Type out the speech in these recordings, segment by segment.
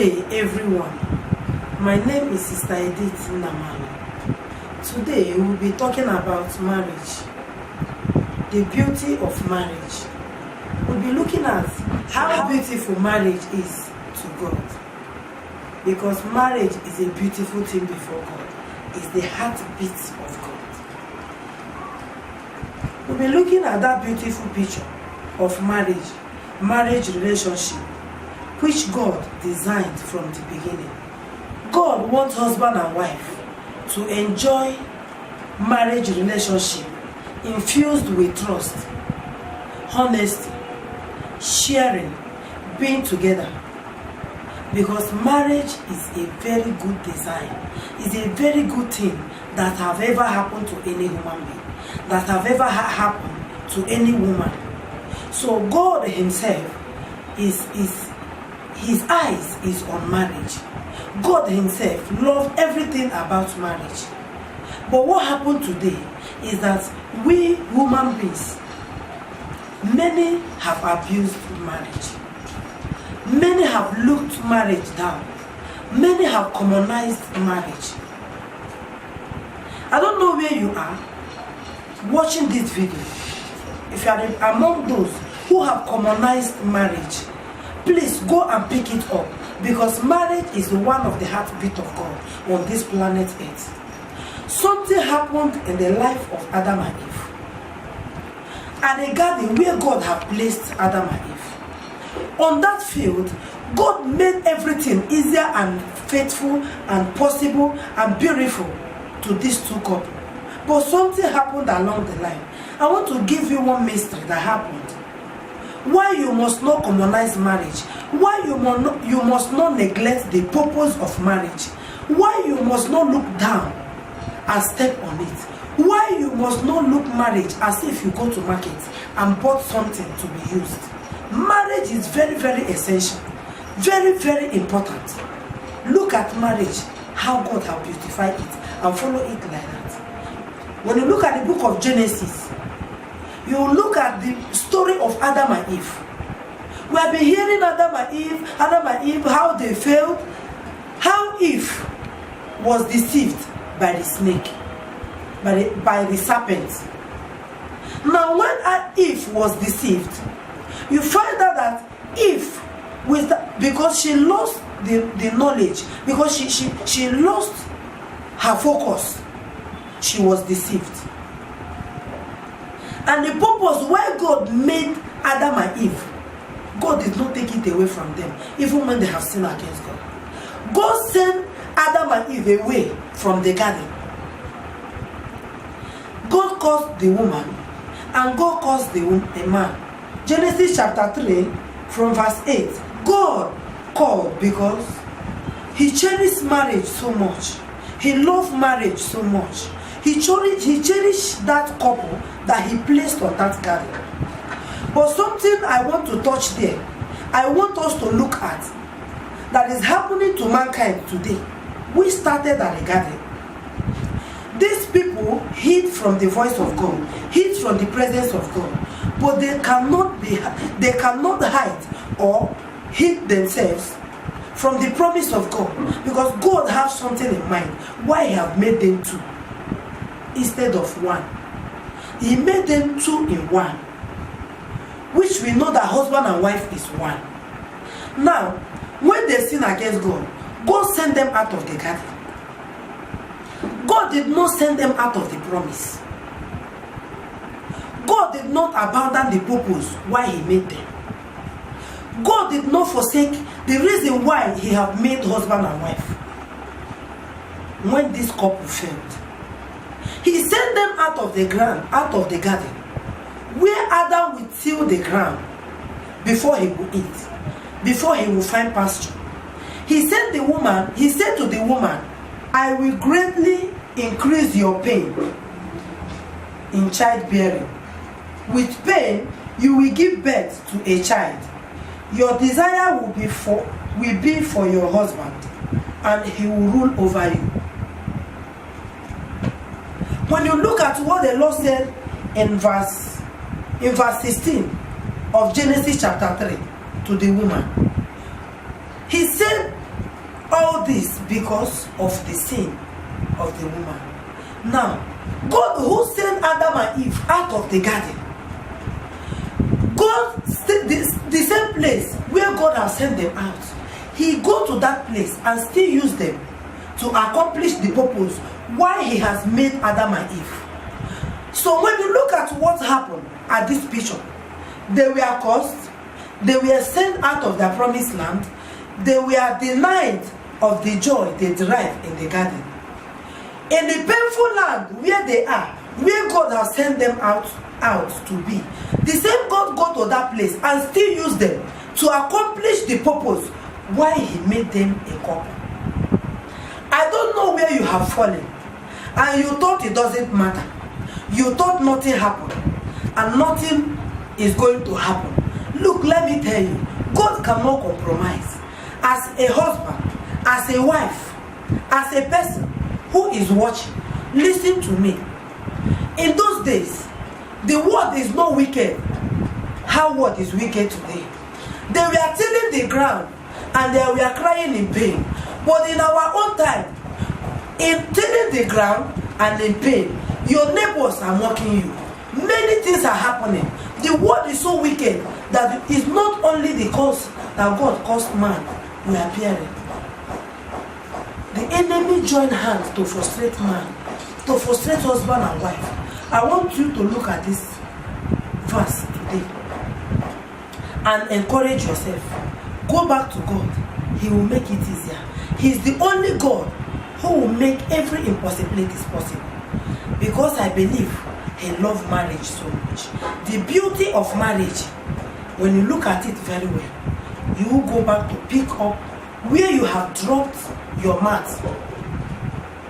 day, everyone. My name is Sister Edith Namani. Today, we will be talking about marriage, the beauty of marriage. We'll be looking at how beautiful marriage is to God. Because marriage is a beautiful thing before God. It's the heartbeat of God. We'll be looking at that beautiful picture of marriage relationship, which God designed from the beginning. God wants husband and wife to enjoy marriage relationship infused with trust, honesty, sharing, being together. Because marriage is a very good design. It's a very good thing that have ever happened to any human being, that have ever happened to any woman. So God himself his eyes is on marriage. God himself loves everything about marriage. But what happened today is that we human beings, many have abused marriage. Many have looked marriage down. Many have commonized marriage. I don't know where you are watching this video. If you are among those who have commonized marriage, please go and pick it up, because marriage is one of the heartbeat of God on this planet Earth. Something happened in the life of Adam and Eve, and a garden where God had placed Adam and Eve. On that field, God made everything easier and faithful and possible and beautiful to these two couples. But something happened along the line. I want to give you one mystery that happened. Why you must not commonize marriage. Why you must not neglect the purpose of marriage. Why you must not look down and step on it. Why you must not look marriage as if you go to market and bought something to be used. Marriage is very, very essential. Very, very important. Look at marriage, how God has beautified it, and follow it like that. When you look at the book of Genesis, you look at the story of Adam and Eve. We have been hearing Adam and Eve, how they failed, how Eve was deceived by the snake, by the serpent. Now, when Eve was deceived, you find out that Eve, because she lost the knowledge, because she lost her focus, she was deceived. And the purpose why God made Adam and Eve, God did not take it away from them, even when they have sinned against God. God sent Adam and Eve away from the garden. God caused the woman, and God caused the man. Genesis chapter 3, from verse 8. God called because he cherished marriage so much. He loved marriage so much. He cherished that couple that he placed on that garden. But something I want to touch there, I want us to look at, that is happening to mankind today. We started at the garden. These people hid from the voice of God, hid from the presence of God, but they cannot hide or hid themselves from the promise of God, because God has something in mind why he have made them two instead of one. He made them two in one, which we know that husband and wife is one. Now, when they sin against God, God sent them out of the garden. God did not send them out of the promise. God did not abandon the purpose why he made them. God did not forsake the reason why he have made husband and wife. When this couple failed, he sent them out of the garden, where Adam would till the ground before he would eat, before he would find pasture. He said to the woman, I will greatly increase your pain in childbearing. With pain, you will give birth to a child. Your desire will be for your husband, and he will rule over you. When you look at what the Lord said in verse 16 of Genesis chapter 3 to the woman, he said All this because of the sin of the woman. Now, God who sent Adam and Eve out of the garden, God, the same place where God has sent them out, He go to that place and still use them to accomplish the purpose why He has made Adam and Eve. So when you look at what happened at this picture, they were cursed, they were sent out of their promised land, they were denied of the joy they derived in the garden. In the painful land where they are, where God has sent them out to be, the same God go to that place and still use them to accomplish the purpose why He made them a couple. I don't know where you have fallen and you thought it doesn't matter. You thought nothing happened and nothing is going to happen. Look, let me tell you, God cannot compromise. As a husband, as a wife, as a person who is watching, listen to me. In those days, the world is not wicked. How world is wicked today? They were tilling the ground and they were crying in pain. But in our own time, in tilling the ground and in pain, your neighbors are mocking you. Many things are happening. The world is so wicked that it's not only the cause that God caused man we are appearing. The enemy join hands to frustrate man, to frustrate husband and wife. I want you to look at this verse today and encourage yourself. Go back to God. He will make it easier. He is the only God who will make every impossibility possible. Because I believe He loves marriage so much. The beauty of marriage, when you look at it very well, you will go back to pick up where you have dropped your mat,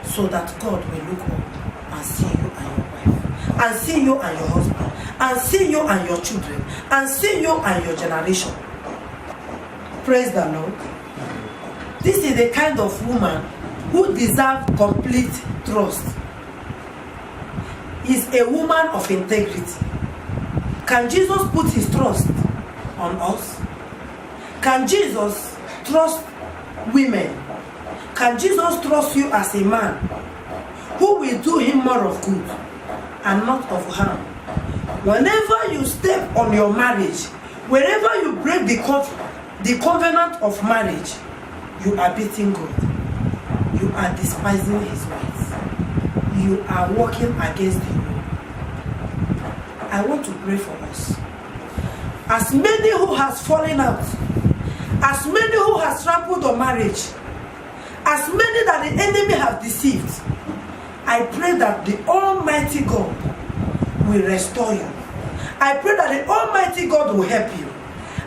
so that God will look up and see you and your wife, and see you and your husband, and see you and your children, and see you and your generation. Praise the Lord. This is the kind of woman who deserves complete trust. Is a woman of integrity. Can Jesus put His trust on us? Can Jesus trust women? Can Jesus trust you as a man who will do Him more of good and not of harm? Whenever you step on your marriage, wherever you break the covenant of marriage, you are beating God. You are despising His ways. You are working against Him. I want to pray for us. As many who has fallen out, as many who has trampled on marriage, as many that the enemy has deceived, I pray that the Almighty God will restore you. I pray that the Almighty God will help you.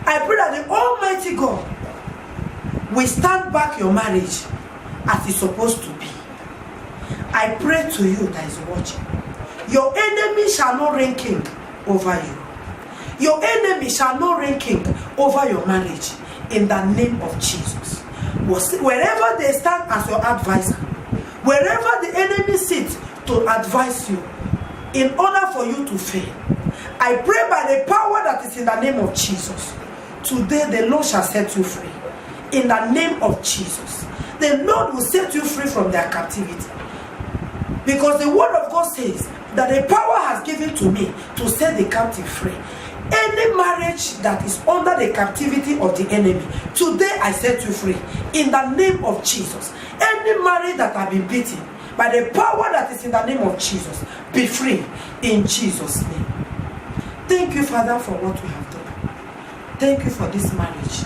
I pray that the Almighty God will stand back your marriage as it's supposed to be. I pray to you that is watching. Your enemy shall not reign king over you. Your enemy shall not reign king over your marriage in the name of Jesus. Wherever they stand as your advisor, wherever the enemy sits to advise you in order for you to fail, I pray by the power that is in the name of Jesus, today the Lord shall set you free. In the name of Jesus, the Lord will set you free from their captivity. Because the word of God says that the power has given to me to set the captive free. Any marriage that is under the captivity of the enemy, today I set you free. In the name of Jesus. Any marriage that has been beaten, by the power that is in the name of Jesus, be free in Jesus' name. Thank you, Father, for what we have done. Thank you for this marriage.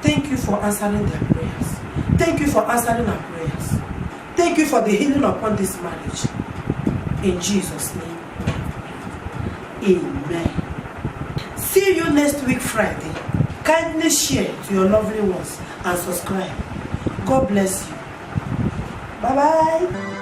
Thank you for answering their prayers. Thank you for answering our prayers. Thank you for the healing upon this marriage. In Jesus' name. Amen. See you next week Friday. Kindly share to your lovely ones and subscribe. God bless you. Bye-bye.